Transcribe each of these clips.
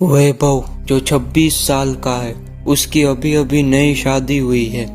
वैभव जो 26 साल का है, उसकी अभी अभी नई शादी हुई है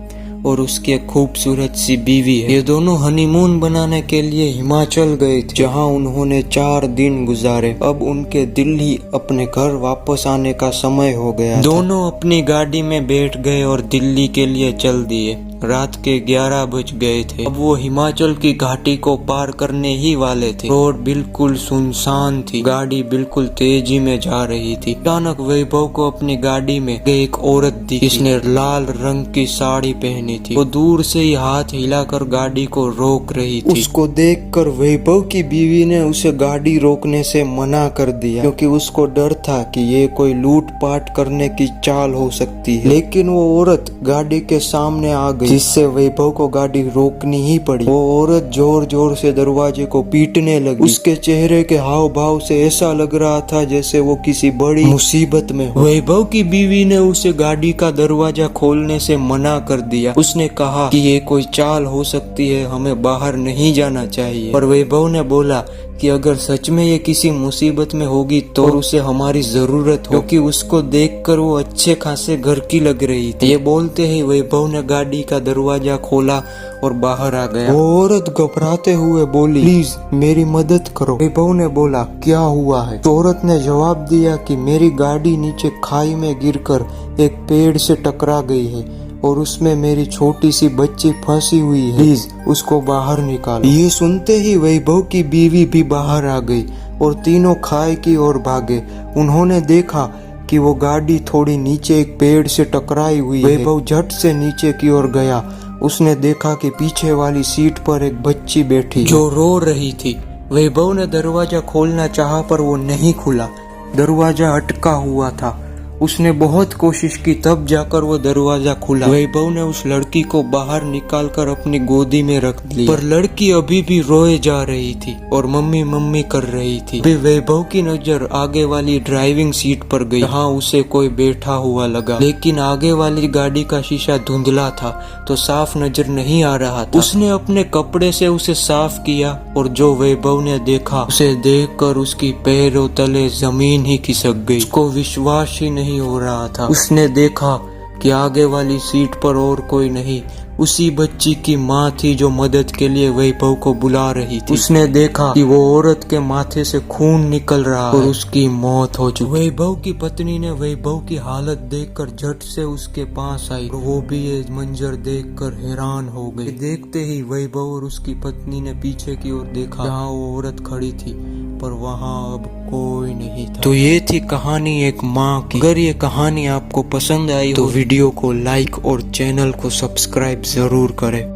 और उसकी एक खूबसूरत सी बीवी है। ये दोनों हनीमून बनाने के लिए हिमाचल गए थे, जहां उन्होंने 4 दिन गुजारे। अब उनके दिल्ली अपने घर वापस आने का समय हो गया। दोनों अपनी गाड़ी में बैठ गए और दिल्ली के लिए चल दिए। रात के 11 बज गए थे। अब वो हिमाचल की घाटी को पार करने ही वाले थे। रोड बिल्कुल सुनसान थी, गाड़ी बिल्कुल तेजी में जा रही थी। अचानक वैभव को अपनी गाड़ी में एक औरत दिखी, जिसने लाल रंग की साड़ी पहनी थी। वो दूर से ही हाथ हिलाकर गाड़ी को रोक रही थी। उसको देखकर वैभव की बीवी ने उसे गाड़ी रोकने से मना कर दिया, क्योंकि उसको डर था कि ये कोई लूटपाट करने की चाल हो सकती है। लेकिन वो औरत गाड़ी के सामने आ गई, जिससे वैभव को गाड़ी रोकनी ही पड़ी। वो औरत जोर जोर से दरवाजे को पीटने लगी। उसके चेहरे के हाव भाव से ऐसा लग रहा था जैसे वो किसी बड़ी मुसीबत में हो। वैभव की बीवी ने उसे गाड़ी का दरवाजा खोलने से मना कर दिया। उसने कहा कि ये कोई चाल हो सकती है, हमें बाहर नहीं जाना चाहिए। पर वैभव ने बोला कि अगर सच में ये किसी मुसीबत में होगी तो उसे हमारी जरूरत हो, क्योंकि उसको देखकर वो अच्छे खासे घर की लग रही थी। ये बोलते ही वैभव ने गाड़ी का दरवाजा खोला और बाहर आ गया। वो औरत घबराते हुए बोली, प्लीज मेरी मदद करो। वैभव ने बोला, क्या हुआ है? तो औरत ने जवाब दिया कि मेरी गाड़ी नीचे खाई में गिरकर एक पेड़ से टकरा गई है और उसमें मेरी छोटी सी बच्ची फंसी हुई है, प्लीज उसको बाहर निकालो। ये सुनते ही वैभव की बीवी भी बाहर आ गई और तीनों खाई की ओर भागे। उन्होंने देखा कि वो गाड़ी थोड़ी नीचे एक पेड़ से टकराई हुई है। वैभव झट से नीचे की ओर गया। उसने देखा कि पीछे वाली सीट पर एक बच्ची बैठी जो रो रही थी। वैभव ने दरवाजा खोलना चाहा पर वो नहीं खुला, दरवाजा अटका हुआ था। उसने बहुत कोशिश की, तब जाकर वो दरवाजा खुला। वैभव ने उस लड़की को बाहर निकालकर अपनी गोदी में रख लिया, पर लड़की अभी भी रोए जा रही थी और मम्मी मम्मी कर रही थी। फिर वैभव की नजर आगे वाली ड्राइविंग सीट पर गई, जहाँ उसे कोई बैठा हुआ लगा। लेकिन आगे वाली गाड़ी का शीशा धुंधला था तो साफ नजर नहीं आ रहा था। उसने अपने कपड़े से उसे साफ किया और जो वैभव ने देखा, उसे देखकर उसकी पैरों तले जमीन ही खिसक गई। उसको विश्वास ही नहीं हो रहा था। उसने देखा कि आगे वाली सीट पर और कोई नहीं, उसी बच्ची की माँ थी जो मदद के लिए वैभव को बुला रही थी। उसने देखा कि वो औरत के माथे से खून निकल रहा और उसकी मौत हो चुकी। वैभव की पत्नी ने वैभव की हालत देखकर झट से उसके पास आई और वो भी ये मंजर देखकर हैरान हो गई। देखते ही वैभव और उसकी पत्नी ने पीछे की ओर देखा, जहाँ वो औरत खड़ी थी, पर वहाँ अब कोई नहीं था। तो ये थी कहानी एक माँ की। अगर ये कहानी आपको पसंद आई तो वीडियो को लाइक और चैनल को सब्सक्राइब जरूर करें।